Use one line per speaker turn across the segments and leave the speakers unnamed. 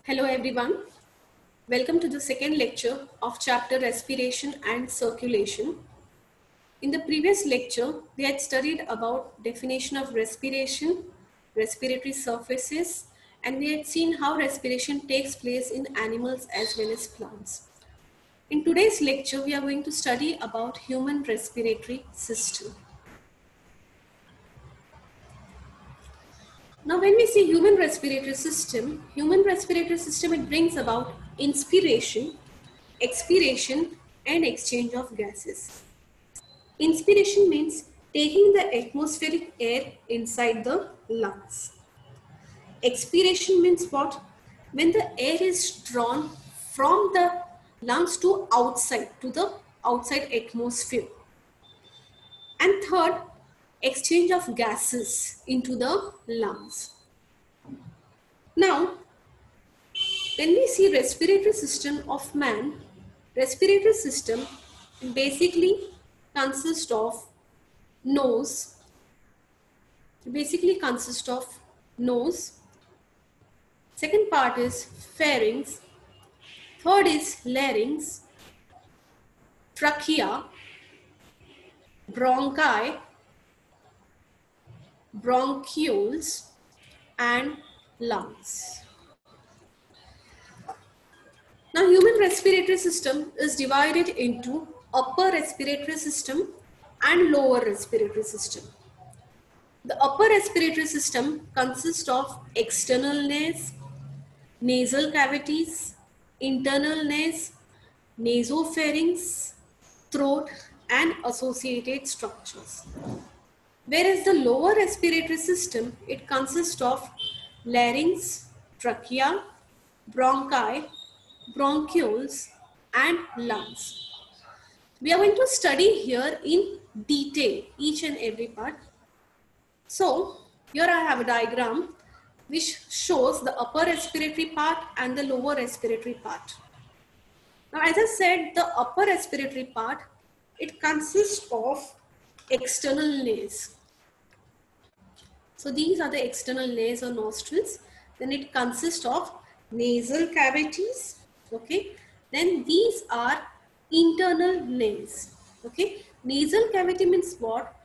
Hello everyone. Welcome to the second lecture of chapter Respiration and Circulation. In the previous lecture, we had studied about definition of respiration, respiratory surfaces, and we had seen how respiration takes place in animals as well as plants. In today's lecture, we are going to study about human respiratory system. Now, when we see human respiratory system, it brings about inspiration, expiration, and exchange of gases. Inspiration means taking the atmospheric air inside the lungs. Expiration means what? When the air is drawn from the lungs to the outside atmosphere. And third, exchange of gases into the lungs. Now, when we see respiratory system of man, respiratory system basically consists of nose, second part is pharynx, third is larynx, trachea, bronchi, bronchioles, and lungs. Now, human respiratory system is divided into upper respiratory system and lower respiratory system. The upper respiratory system consists of external nares, nasal cavities, internal nares, nasopharynx, throat, and associated structures. Whereas the lower respiratory system, it consists of larynx, trachea, bronchi, bronchioles, and lungs. We are going to study here in detail each and every part. So here I have a diagram which shows the upper respiratory part and the lower respiratory part. Now, as I said, the upper respiratory part, it consists of external nares. So these are the external nares or nostrils. Then it consists of nasal cavities. Okay. Then these are internal nares. Okay. Nasal cavity means what?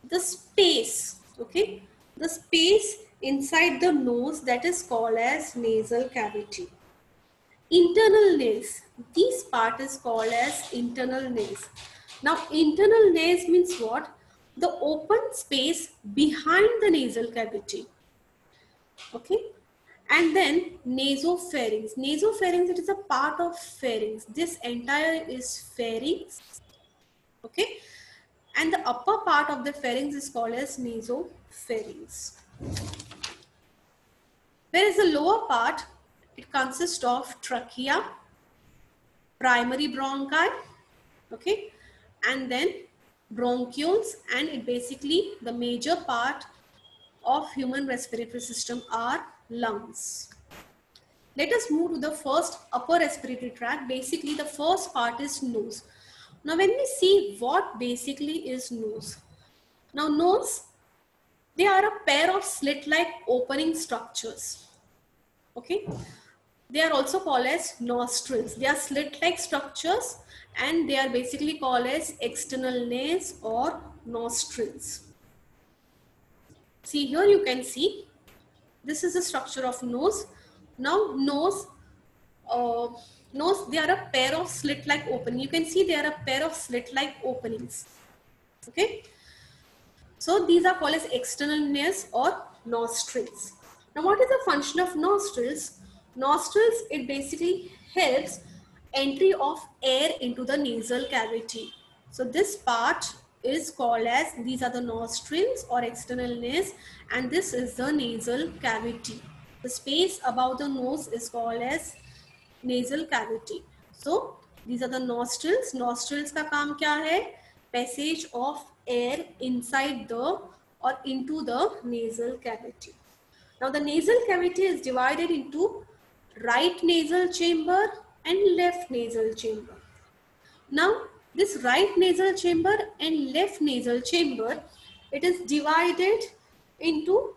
The space. Okay. The space inside the nose, that is called as nasal cavity. Internal nares, this part is called as internal nares. Now, internal nares means what? The open space behind the nasal cavity. Okay. And then nasopharynx. Nasopharynx, it is a part of pharynx. This entire is pharynx. Okay. And the upper part of the pharynx is called as nasopharynx. Whereas the lower part, it consists of trachea, primary bronchi, okay, and then bronchioles, and it basically the major part of human respiratory system are lungs. Let us move to the first upper respiratory tract. Basically, the first part is nose. Now, when we see what basically is nose. Now, nose, they are a pair of slit-like opening structures. Okay. They are also called as nostrils. They are slit-like structures and they are basically called as external nares or nostrils. See, here you can see this is the structure of nose. Now nose, they are a pair of slit-like opening. You can see they are a pair of slit-like openings. Okay. So these are called as external nares or nostrils. Now what is the function of nostrils? Nostrils, it basically helps entry of air into the nasal cavity. So this part is called as, these are the nostrils or external nares, and this is the nasal cavity. The space above the nose is called as nasal cavity. So these are the nostrils. Nostrils का काम क्या है? Passage of air inside the or into the nasal cavity. Now the nasal cavity is divided into right nasal chamber and left nasal chamber. Now this right nasal chamber and left nasal chamber, it is divided into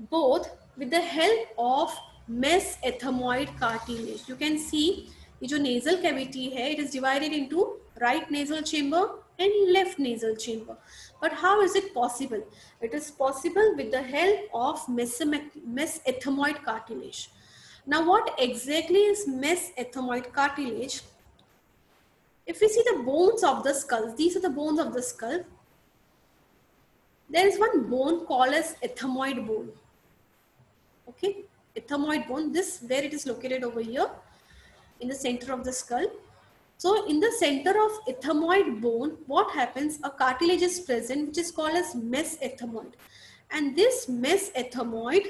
both with the help of mesenteroid cartilage. You can see ये जो nasal cavity है, it is divided into right nasal chamber and left nasal chamber. But how is it possible? It is possible with the help of mesenteroid cartilage. Now, what exactly is mesenteroid cartilage? If we see the bones of the skull, these are the bones of the skull. There is one bone called as ethmoid bone. Okay, ethmoid bone. This where it is located over here in the center of the skull. So in the center of ethmoid bone, what happens? A cartilage is present which is called as mesenteroid, and this mesenteroid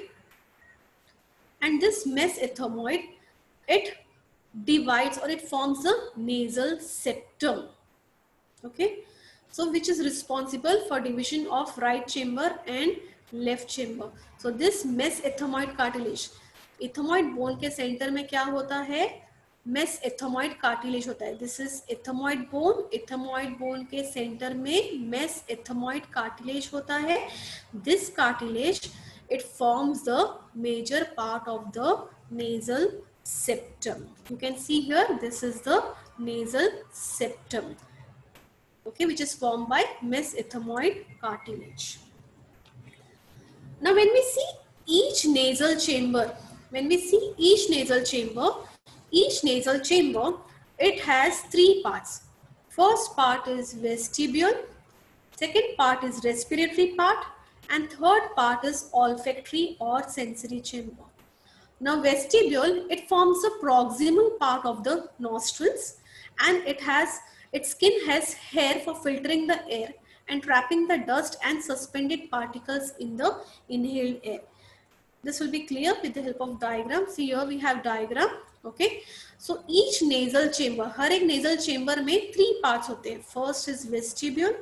it divides or it forms a nasal septum. Okay, so which is responsible for division of right chamber and left chamber. So this mesenteroid cartilage, ethmoid bone के center में क्या होता है? mesenteroid cartilage होता है. This is ethmoid bone. ethmoid bone के center में mesenteroid cartilage होता है. This cartilage, it forms the major part of the nasal septum. You can see here, this is the nasal septum, okay, which is formed by mesenteroid cartilage. Now, when we see each nasal chamber, each nasal chamber, it has three parts. First part is vestibule, second part is respiratory part, and third part is olfactory or sensory chamber. Now, vestibule, it forms the proximal part of the nostrils, and its skin has hair for filtering the air and trapping the dust and suspended particles in the inhaled air. This will be clear with the help of diagram. See, here we have diagram. Okay, so each nasal chamber, हर एक nasal chamber में three parts होते हैं. First is vestibule,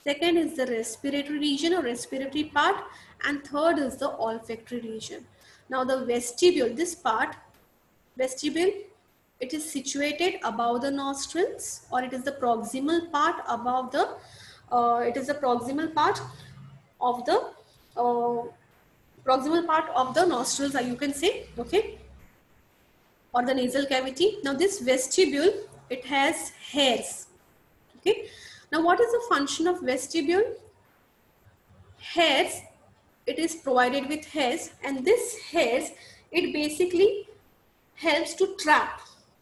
second is the respiratory region or respiratory part, and third is the olfactory region. Now the vestibule, this part, vestibule, it is situated above the nostrils, or it is the proximal part above the, proximal part of the nostrils, you can say, okay, or the nasal cavity. Now this vestibule, it has hairs, okay. Now what is the function of vestibule? Hairs, it is provided with hairs, and this hairs, it basically helps to trap,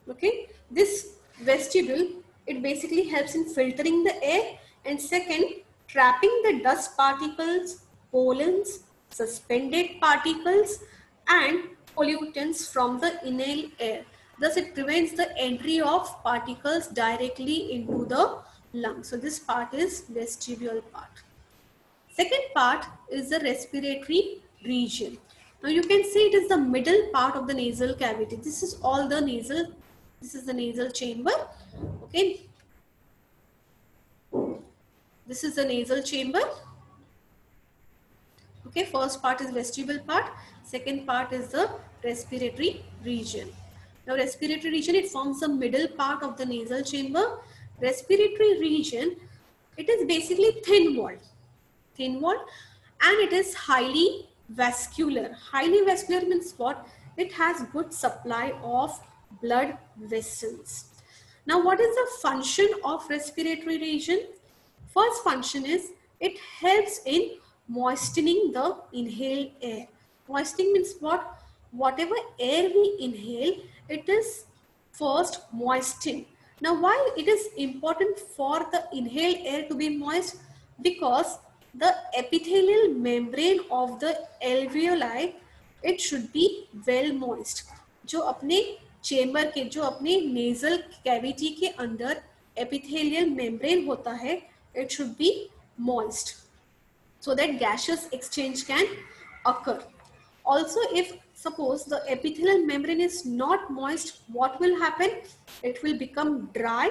okay. This vestibule, it basically helps in filtering the air, and second, trapping the dust particles, pollens, suspended particles, and pollutants from the inhaled air. Thus, it prevents the entry of particles directly into the lungs. So this part is vestibule part. Second part is the respiratory region. Now you can see it is the middle part of the nasal cavity. This is all the nasal, this is the nasal chamber, okay. This is the nasal chamber. Okay, first part is vestibule part, second part is the respiratory region. Now respiratory region, it forms the middle part of the nasal chamber. Respiratory region, it is basically thin walled, and it is highly vascular. Highly vascular means what? It has good supply of blood vessels. Now what is the function of respiratory region? First function is it helps in moistening the inhaled air. Moistening means what? Whatever air we inhale, it is first moistened. Now why it is important for the inhaled air to be moist? Because the epithelial membrane of the alveoli, it should be well moist. जो अपने chamber के, जो अपने nasal cavity के अंदर epithelial membrane होता है, it should be moist so that gaseous exchange can occur. Also, if suppose the epithelial membrane is not moist, what will happen? It will become dry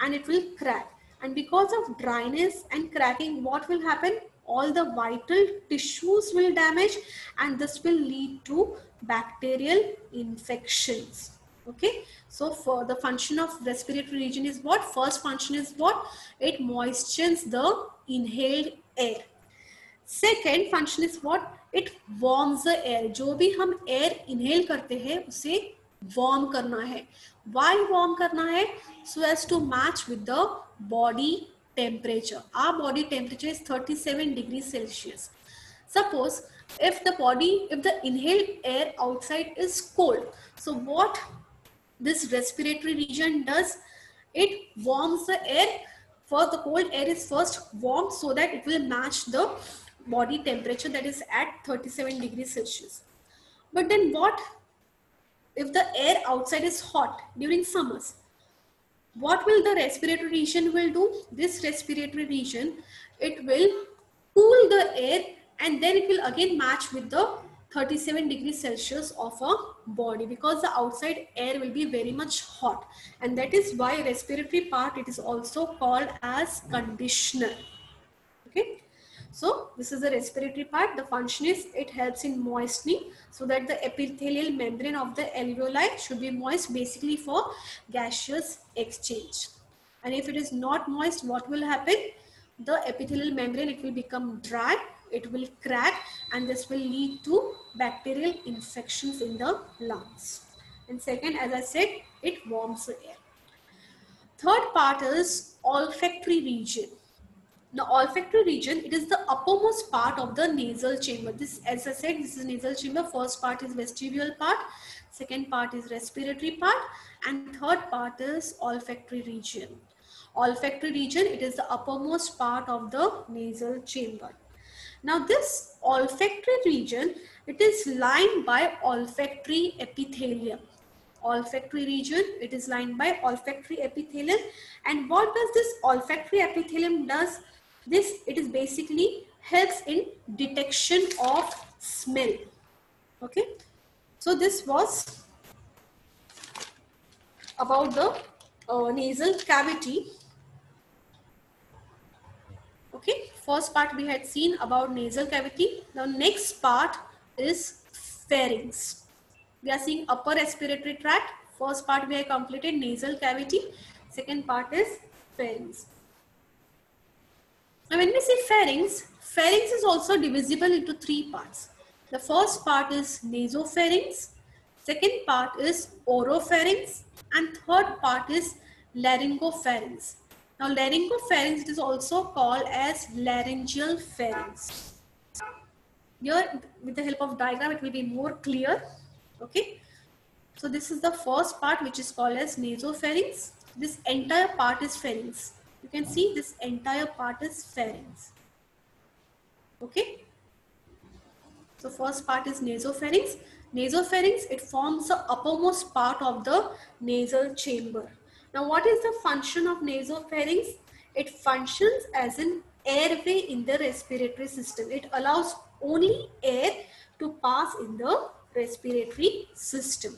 and it will crack. And because of dryness and cracking, what will happen? All the vital tissues will damage, and this will lead to bacterial infections. Okay, so for the function of respiratory region is what? First function is what? It moistens the inhaled air. Second function is what? It warms the air, जो भी हम air inhale करते हैं उसे warm करना है. Y warm करना है? So as to match with the body temperature. Our body temperature is 37 degrees Celsius. Suppose if the inhaled air outside is cold, so what this respiratory region does, it warms the air. First, the cold air is first warmed so that it will match the body temperature, that is at 37 degrees Celsius. But then what if the air outside is hot during summers? What will the respiratory region will do? This respiratory region, it will cool the air and then it will again match with the 37 degrees Celsius of a body, because the outside air will be very much hot, and that is why respiratory part, it is also called as conditioner. Okay, so this is the respiratory part. The function is it helps in moistening so that the epithelial membrane of the alveoli should be moist, basically for gaseous exchange. And if it is not moist, what will happen? The epithelial membrane, it will become dry, it will crack, and this will lead to bacterial infections in the lungs. And second, as I said, it warms the air. Third part is olfactory region. The olfactory region, it is the uppermost part of the nasal chamber. This, as I said, this is nasal chamber. First part is vestibular part, second part is respiratory part, and third part is olfactory region. Olfactory region, it is the uppermost part of the nasal chamber. Now this olfactory region, it is lined by olfactory epithelium. Olfactory region, it is lined by olfactory epithelium. And what does this olfactory epithelium does? This, it is basically helps in detection of smell. Okay, so this was about the nasal cavity. Okay, first part we had seen about nasal cavity. Now next part is pharynx. We are seeing upper respiratory tract. First part we have completed nasal cavity. Second part is pharynx. Now when we say pharynx, pharynx is also divisible into three parts. The first part is nasopharynx, second part is oropharynx, and third part is laryngopharynx. Now laryngopharynx, it is also called as laryngeal pharynx. Here with the help of diagram it will be more clear. Okay, so this is the first part which is called as nasopharynx. This entire part is pharynx. You can see this entire part is pharynx. Okay, so first part is nasopharynx. Nasopharynx, it forms the uppermost part of the nasal chamber. Now what is the function of nasopharynx? It functions as an airway in the respiratory system. It allows only air to pass in the respiratory system.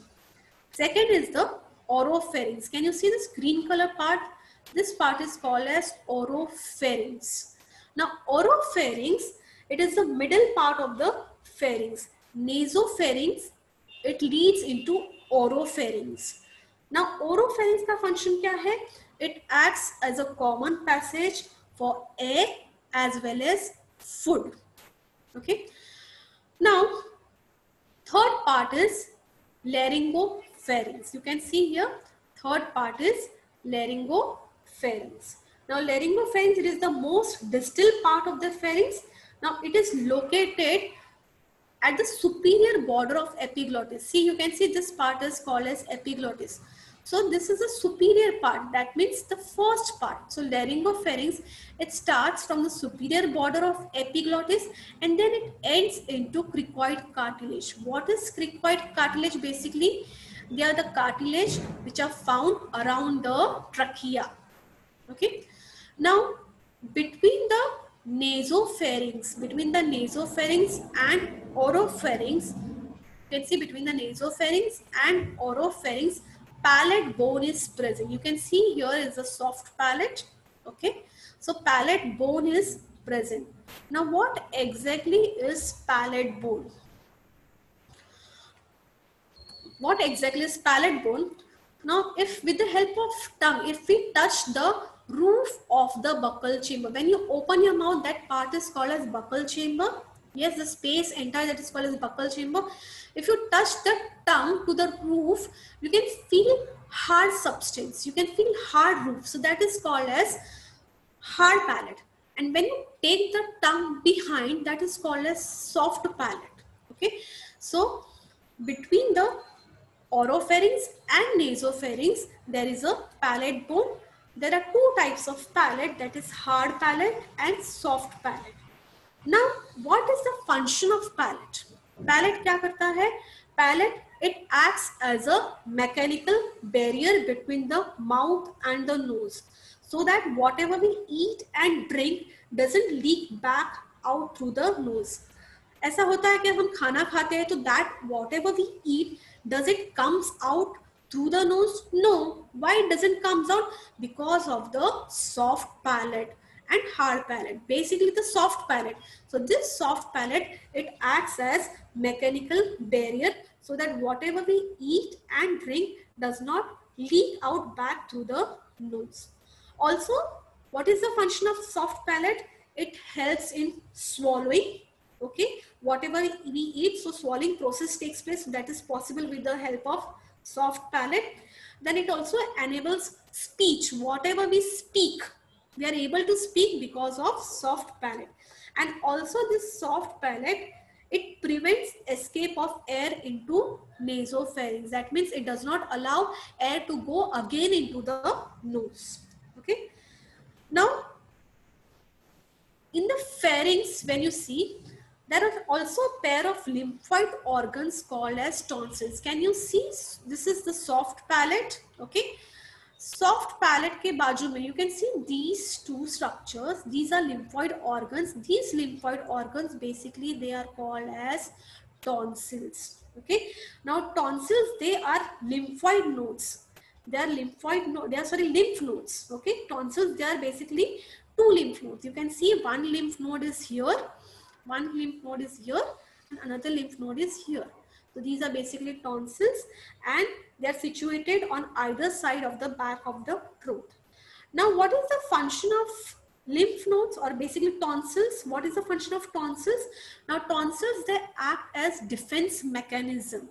Second is the oropharynx. Can you see this green color part? This part is called as oropharynx. Now oropharynx, it is the middle part of the pharynx. Nasopharynx, it leads into oropharynx. Now oropharynx का function क्या है? It acts as a common passage for air as well as food. Okay. Now third part is laryngopharynx. You can see here, third part is laryngopharynx. Now laryngopharynx, it is the most distal part of the pharynx. Now it is located at the superior border of epiglottis. See, you can see this part is called as epiglottis. So this is the superior part, that means the first part. So laryngopharynx, it starts from the superior border of epiglottis and then it ends into cricoid cartilage. What is cricoid cartilage? Basically, they are the cartilage which are found around the trachea. Okay. Now, between the nasopharynx and oropharynx, you can see between the nasopharynx and oropharynx, palate bone is present. You can see here is a soft palate. Okay, so palate bone is present. Now what exactly is palate bone? What exactly is palate bone? Now if with the help of tongue, if we touch the roof of the buccal chamber, when you open your mouth, that part is called as buccal chamber. Yes, the space entire that is called as buccal chamber. If you touch the tongue to the roof, you can feel hard substance. You can feel hard roof. So that is called as hard palate. And when you take the tongue behind, that is called as soft palate. Okay. So between the oropharynx and nasopharynx, there is a palate bone. There are two types of palate, that is hard palate and soft palate. Now, what is the function of palate? Palate क्या करता है? Palate, it acts as a mechanical barrier between the mouth and the nose, so that whatever we eat and drink doesn't leak back out through the nose. ऐसा होता है कि हम खाना खाते हैं तो that whatever we eat, does it comes out through the nose? No. Why it doesn't comes out? Because of the soft palate and hard palate. Basically the soft palate. So this soft palate, it acts as mechanical barrier so that whatever we eat and drink does not leak out back through the nose. Also, what is the function of soft palate? It helps in swallowing. Okay, whatever we eat, so swallowing process takes place. That is possible with the help of soft palate. Then it also enables speech. Whatever we speak, we are able to speak because of soft palate. And also this soft palate, it prevents escape of air into nasopharynx. That means it does not allow air to go again into the nose. Okay. Now, in the pharynx, when you see, there are also a pair of lymphoid organs called as tonsils. Can you see? This is the soft palate. Okay. Soft palate ke baaju mein you can see these two structures. These are lymphoid organs. These lymphoid organs, basically they are called as tonsils. Okay. Now tonsils, they are lymphoid nodes. They are lymph nodes. Okay. Tonsils, they are basically two lymph nodes. You can see one lymph node is here, one lymph node is here, and another lymph node is here. So these are basically tonsils, and they are situated on either side of the back of the throat. Now, what is the function of lymph nodes, or basically tonsils? What is the function of tonsils? Now, tonsils, they act as defense mechanism.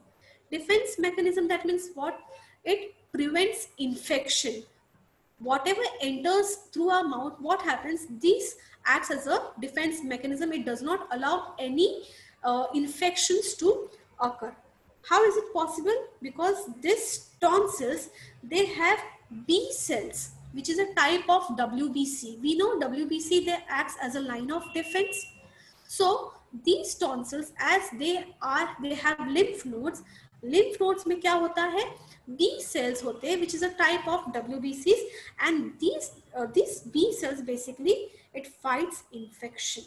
Defense mechanism, that means what? It prevents infection. Whatever enters through our mouth, what happens? This acts as a defense mechanism. It does not allow any infections to occur. How is it possible? Because these tonsils, they have B cells, which is a type of WBC. We know WBC, they acts as a line of defense. So these tonsils, as they have lymph nodes. Lymph nodes में क्या होता है? B cells होते हैं, which is a type of WBCs, and these B cells, basically it fights infection.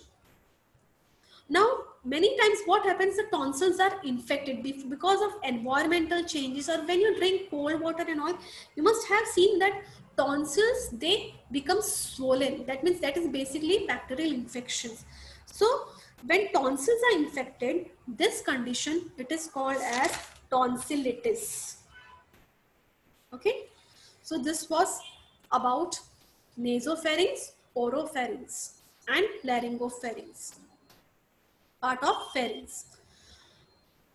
Now, many times what happens, the tonsils are infected because of environmental changes, or when you drink cold water and all, you must have seen that tonsils, they become swollen. That means that is basically bacterial infections. So when tonsils are infected, this condition, it is called as tonsillitis. Okay. So this was about nasopharynx, oropharynx, and laryngopharynx. Part of pharynx.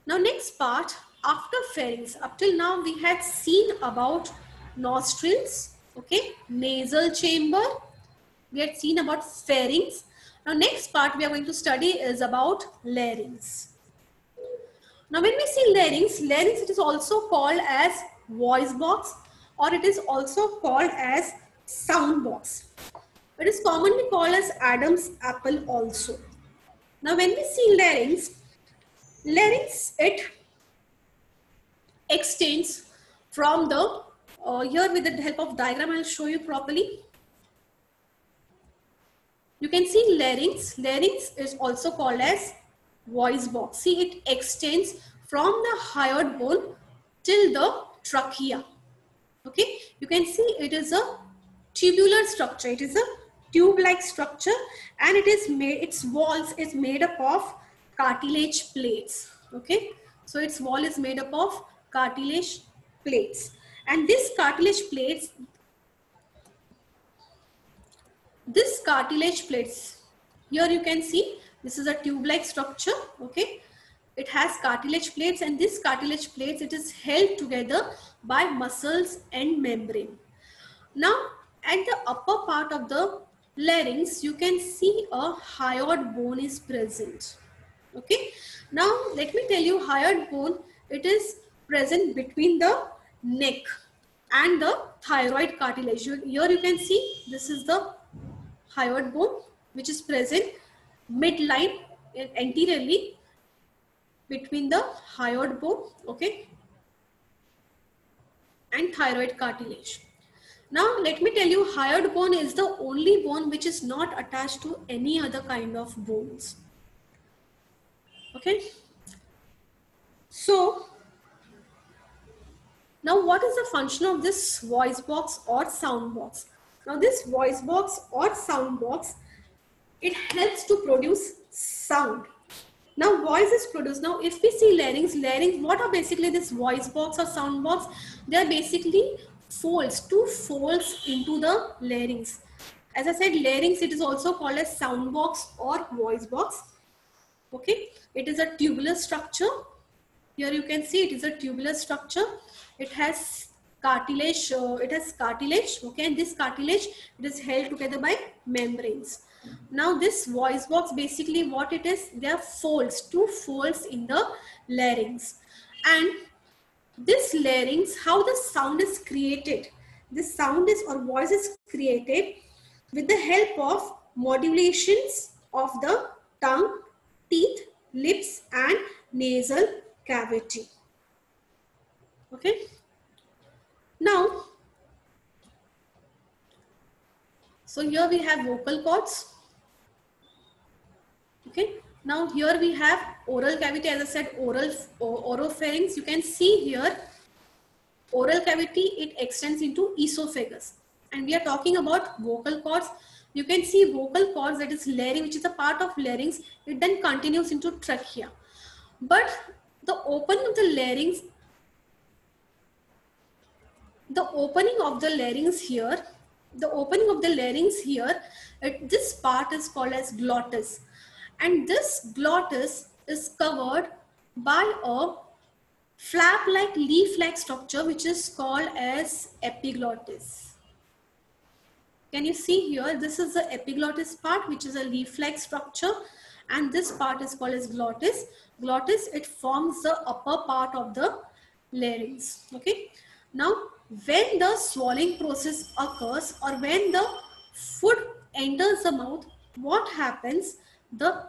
Now next part, after pharynx, up till now we had seen about nostrils, okay, nasal chamber, we had seen about pharynx. Now next part we are going to study is about larynx. Now when we see larynx, larynx, it is also called as voice box, or it is also called as sound box. It is commonly called as Adam's apple also. Now when we see larynx, larynx, it extends from the, here with the help of diagram, I will show you properly. You can see larynx. Larynx is also called as voice box. See, it extends from the hyoid bone till the trachea. Okay, you can see it is a tubular structure. It is a tube-like structure, and it is made, its walls is made up of cartilage plates. Okay, so its wall is made up of cartilage plates, and this cartilage plates, here you can see This is a tube-like structure, okay? It has cartilage plates, and this cartilage plates, it is held together by muscles and membrane. Now, at the upper part of the larynx, you can see a hyoid bone is present. Okay. Now, let me tell you, hyoid bone, it is present between the neck and the thyroid cartilage. Here you can see, this is the hyoid bone, which is present midline anteriorly between the hyoid bone, okay, and thyroid cartilage. Now, let me tell you, hyoid bone is the only bone which is not attached to any other kind of bones. Okay. So, now what is the function of this voice box or sound box? Now, this voice box or sound box, it helps to produce sound. Now, voice is produced. Now, if we see larynx, what are basically this voice box or sound box? They are basically folds, two folds into the larynx. As I said, larynx, it is also called as sound box or voice box. Okay, it is a tubular structure. Here you can see it is a tubular structure. It has cartilage. Okay, and this cartilage, it is held together by membranes. Now, this voice box, basically what it is, there are folds, two folds in the larynx, and this larynx, how the sound is created. This sound is or voice is created with the help of modulations of the tongue, teeth, lips, and nasal cavity. Okay. Now, so here we have vocal cords. Okay. Now here we have oral cavity. As I said, oropharynx. You can see here, oral cavity, it extends into esophagus. And we are talking about vocal cords. You can see vocal cords, that is larynx, which is a part of larynx. It then continues into trachea. But the opening of the larynx, this part is called as glottis. And this glottis is covered by a flap-like, leaf-like structure which is called as epiglottis. Can you see here? This is the epiglottis part, which is a leaf-like structure, and this part is called as glottis. Glottis, it forms the upper part of the larynx. Okay. Now, when the swallowing process occurs or when the food enters the mouth, what happens? The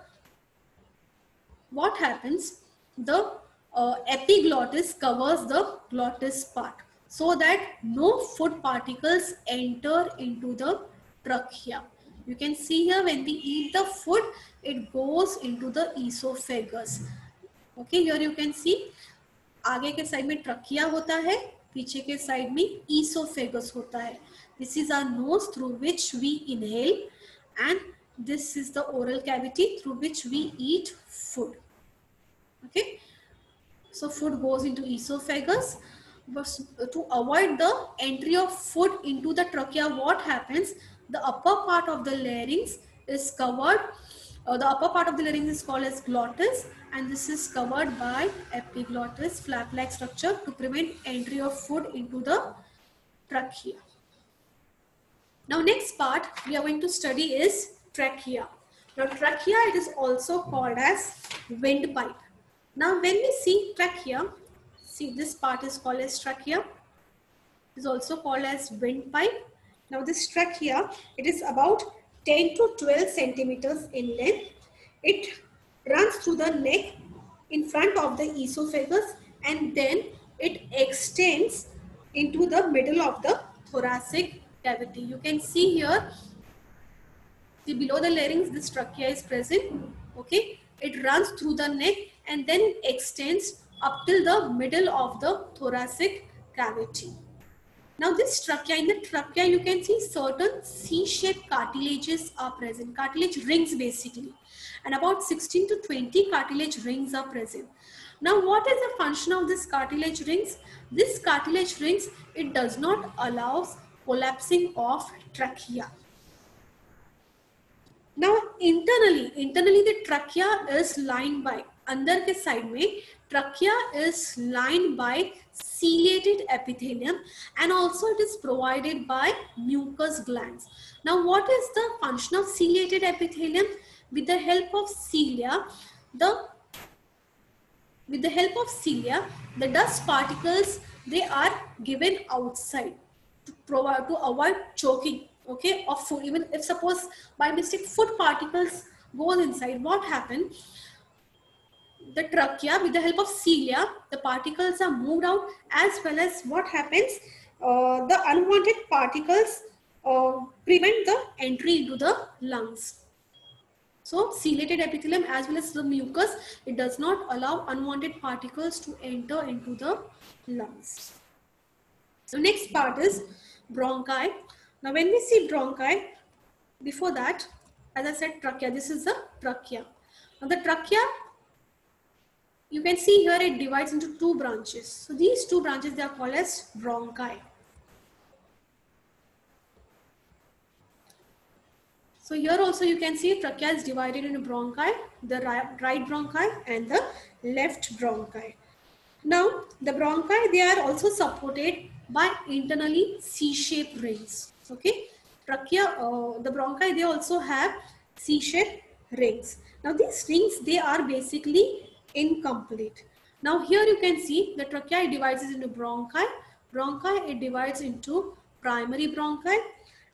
epiglottis covers the glottis part so that no food particles enter into the trachea. You can see here, when we eat the food, it goes into the esophagus. Okay, here you can see, आगे के side में trachea होता है, पीछे के side में esophagus होता है. This is our nose through which we inhale, and this is the oral cavity through which we eat food. Okay, so food goes into esophagus. But to avoid the entry of food into the trachea, what happens? The upper part of the larynx is covered. The upper part of the larynx is called as glottis, and this is covered by epiglottis, flap-like structure, to prevent entry of food into the trachea. Now, next part we are going to study is trachea. Now, trachea, it is also called as windpipe. Now, when we see trachea, see, this part is called as trachea. It is also called as windpipe. Now, this trachea, it is about 10 to 12 centimeters in length. It runs through the neck in front of the esophagus, and then it extends into the middle of the thoracic cavity. You can see here, see, below the larynx, this trachea is present. Okay, it runs through the neck and then it extends up till the middle of the thoracic cavity. Now, this trachea, in the trachea, you can see certain C-shaped cartilages are present, cartilage rings basically, and about 16 to 20 cartilage rings are present. Now, what is the function of this cartilage rings? This cartilage rings, it does not allow collapsing of trachea. Now internally the trachea is lined by, अंदर के side में trachea is lined by ciliated epithelium, and also it is provided by mucous glands. Now what is the function of ciliated epithelium? With the help of cilia, the dust particles, they are given outside to avoid choking, okay, of food. Even if suppose by mistake food particles goes inside, what happens? The trachea, with the help of cilia, the particles are moved out, as well as what happens, the unwanted particles prevent the entry into the lungs. So ciliated epithelium as well as the mucus, it does not allow unwanted particles to enter into the lungs. So next part is bronchi. Now when we see bronchi, before that, as I said, trachea, this is the trachea. Now the trachea, you can see here it divides into two branches. So these two branches, they are called as bronchi. So here also you can see trachea is divided into bronchi, the right bronchi and the left bronchi. Now the bronchi, they are also supported by internally C-shaped rings. Okay, trachea, the bronchi, they also have C-shaped rings. Now these rings, they are basically incomplete. Now here you can see the trachea divides into bronchi. Bronchi, it divides into primary bronchi,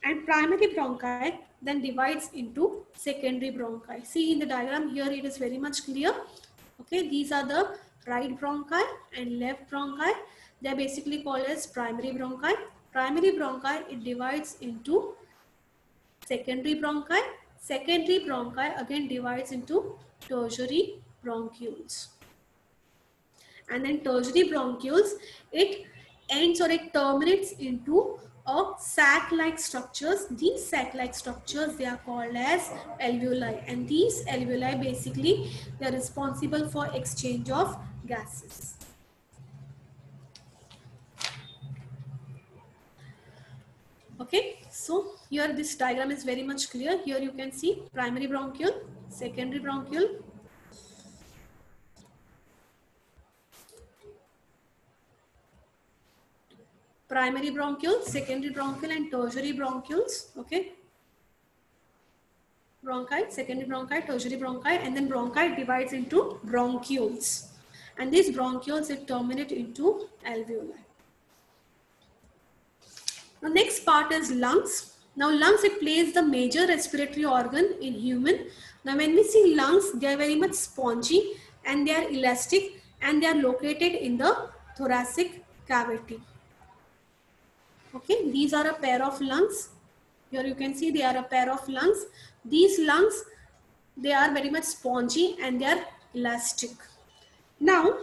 and primary bronchi then divides into secondary bronchi. See in the diagram here, it is very much clear. Okay, these are the right bronchi and left bronchi. They are basically called as primary bronchi. Primary bronchi, it divides into secondary bronchi. Secondary bronchi again divides into tertiary bronchioles. And then tertiary bronchioles, it ends or it terminates into a sac-like structures. These sac-like structures, they are called as alveoli, and these alveoli basically, they are responsible for exchange of gases. Okay, so here this diagram is very much clear. Here you can see primary bronchiole, secondary bronchiole, primary bronchiole, secondary bronchiole, and tertiary bronchioles. Okay, bronchi, secondary bronchi, tertiary bronchi, and then bronchi divides into bronchioles, and these bronchioles, it terminate into alveoli. Now next part is lungs. Now lungs, it plays the major respiratory organ in human. Now when we see lungs, they are very much spongy and they are elastic, and they are located in the thoracic cavity. Okay, these are a pair of lungs. Here you can see they are a pair of lungs. These lungs, they are very much spongy and they are elastic. Now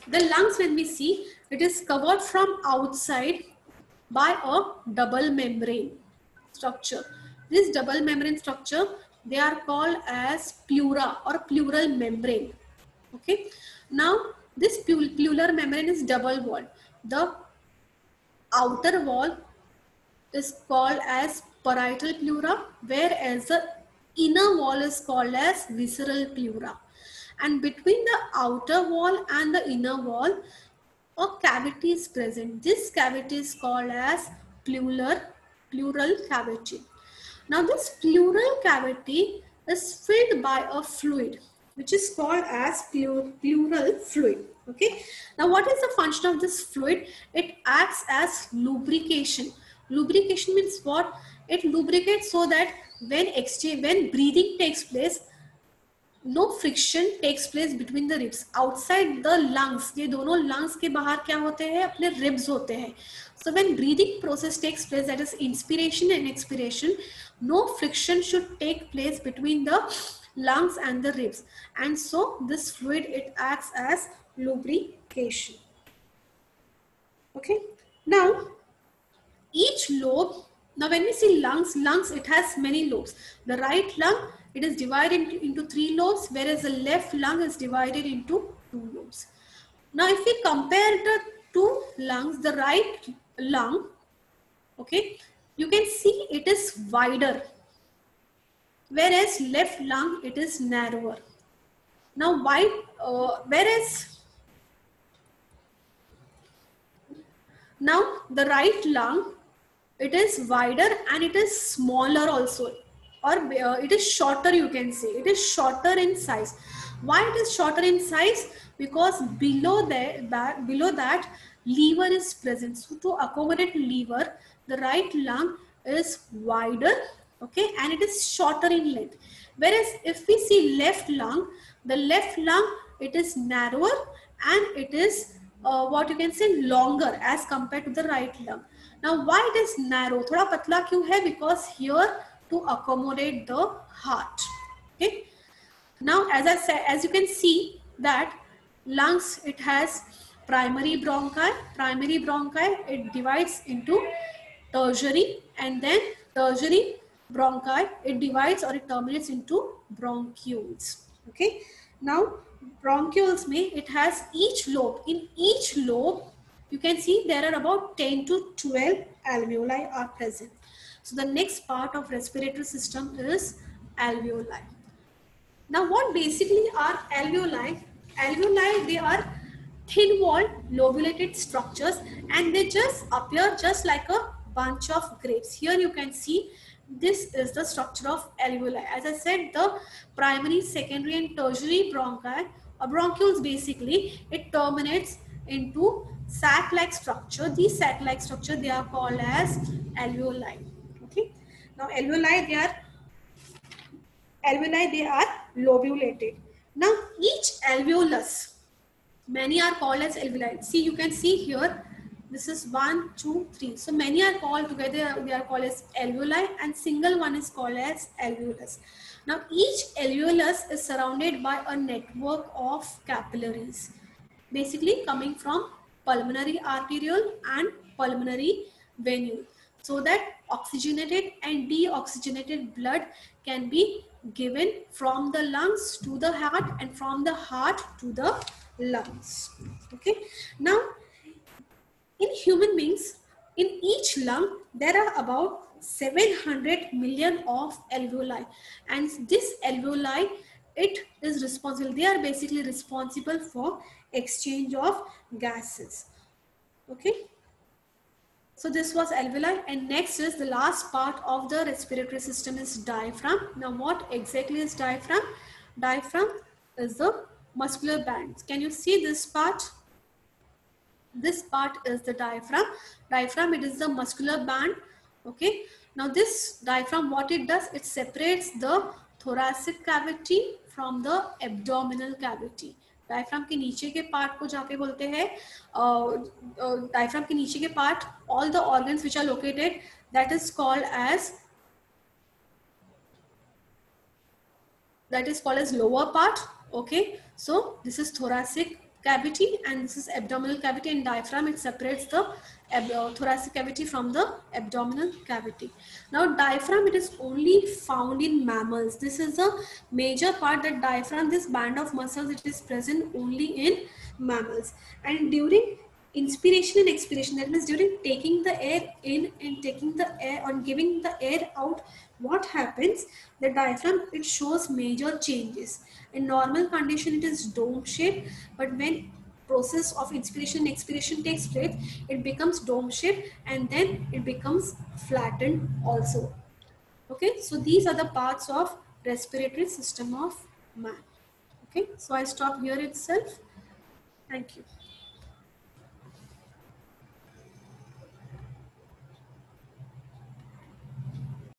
the lungs, when we see, it is covered from outside by a double membrane structure. This double membrane structure, they are called as pleura or pleural membrane. Okay, now this pleural membrane is double walled. The outer wall is called as parietal pleura, whereas the inner wall is called as visceral pleura. And between the outer wall and the inner wall, a cavity is present. This cavity is called as pleural cavity. Now this pleural cavity is filled by a fluid which is called as pleural fluid. Okay. Now what is the function of this fluid? It acts as lubrication. Lubrication means what? It lubricates so that when breathing takes place, no friction takes place between the ribs. Outside the lungs, ये दोनों lungs के बाहर क्या होते हैं? अपने ribs होते हैं. So when breathing process takes place, that is inspiration and expiration, no friction should take place between the lungs and the ribs, and so this fluid, it acts as lubrication. Okay. Now each lobe, now when we see lungs, it has many lobes. The right lung, it is divided into 3 lobes, whereas the left lung is divided into 2 lobes. Now if we compare the 2 lungs, the right lung, okay, you can see it is wider. whereas left lung, it is narrower. Now now the right lung, it is wider and it is smaller also, or it is shorter, you can say. It is shorter in size. Why it is shorter in size? Because below that lever is present. So to accommodate lever, the right lung is wider, okay, and it is shorter in length. Whereas if we see left lung, the left lung, it is narrower and it is what you can say, longer as compared to the right lung. Now why it is narrow, thoda patla क्यों है? Because here to accommodate the heart. Okay. Now as I said, as you can see that lungs, it has primary bronchi. Primary bronchi, it divides into tertiary, and then tertiary bronchi, it divides or it terminates into bronchioles. Okay. Now bronchioles may, it has each lobe. In each lobe, you can see there are about 10 to 12 alveoli are present. So the next part of respiratory system is alveoli. Now what basically are alveoli? Alveoli, they are thin walled lobulated structures and they just appear just like a bunch of grapes. Here you can see this is the structure of alveoli. As I said, the primary, secondary and tertiary bronchi or bronchioles, basically it terminates into sac-like structure. These sac-like structure, they are called as alveoli. Okay. Now alveoli, they are lobulated. Now each alveolus, many are called as alveoli. See, you can see here, this is 1, 2, 3. So many are called together, they are called as alveoli, and single one is called as alveolus. Now each alveolus is surrounded by a network of capillaries, basically coming from pulmonary arteriole and pulmonary venule, so that oxygenated and deoxygenated blood can be given from the lungs to the heart and from the heart to the lungs. Okay. Now in human beings, in each lung there are about 700 million of alveoli, and this alveoli, it is responsible, they are basically responsible for exchange of gases. Okay. So this was alveoli, and next is the last part of the respiratory system is diaphragm. Now what exactly is diaphragm? Diaphragm is the muscular band. Can you see this part? This part is the diaphragm. Diaphragm, it is the muscular band. Okay. Now this diaphragm, what it does, it separates the thoracic cavity from the abdominal cavity. Diaphragm के नीचे के part को जहाँ पे बोलते हैं, diaphragm के नीचे के part, all the organs which are located, that is called as lower part. Okay. So this is thoracic cavity and this is abdominal cavity, and diaphragm, it separates the thoracic cavity from the abdominal cavity. Now diaphragm, it is only found in mammals. This is a major part, that diaphragm, this band of muscles, it is present only in mammals. And during inspiration and expiration, that means during taking the air in and taking the air or giving the air out, what happens? The diaphragm, it shows major changes. In normal condition, it is dome shaped, but when process of inspiration and expiration takes place, it becomes dome shaped and then it becomes flattened also. Okay, so these are the parts of respiratory system of man. Okay, so I stop here itself. Thank you.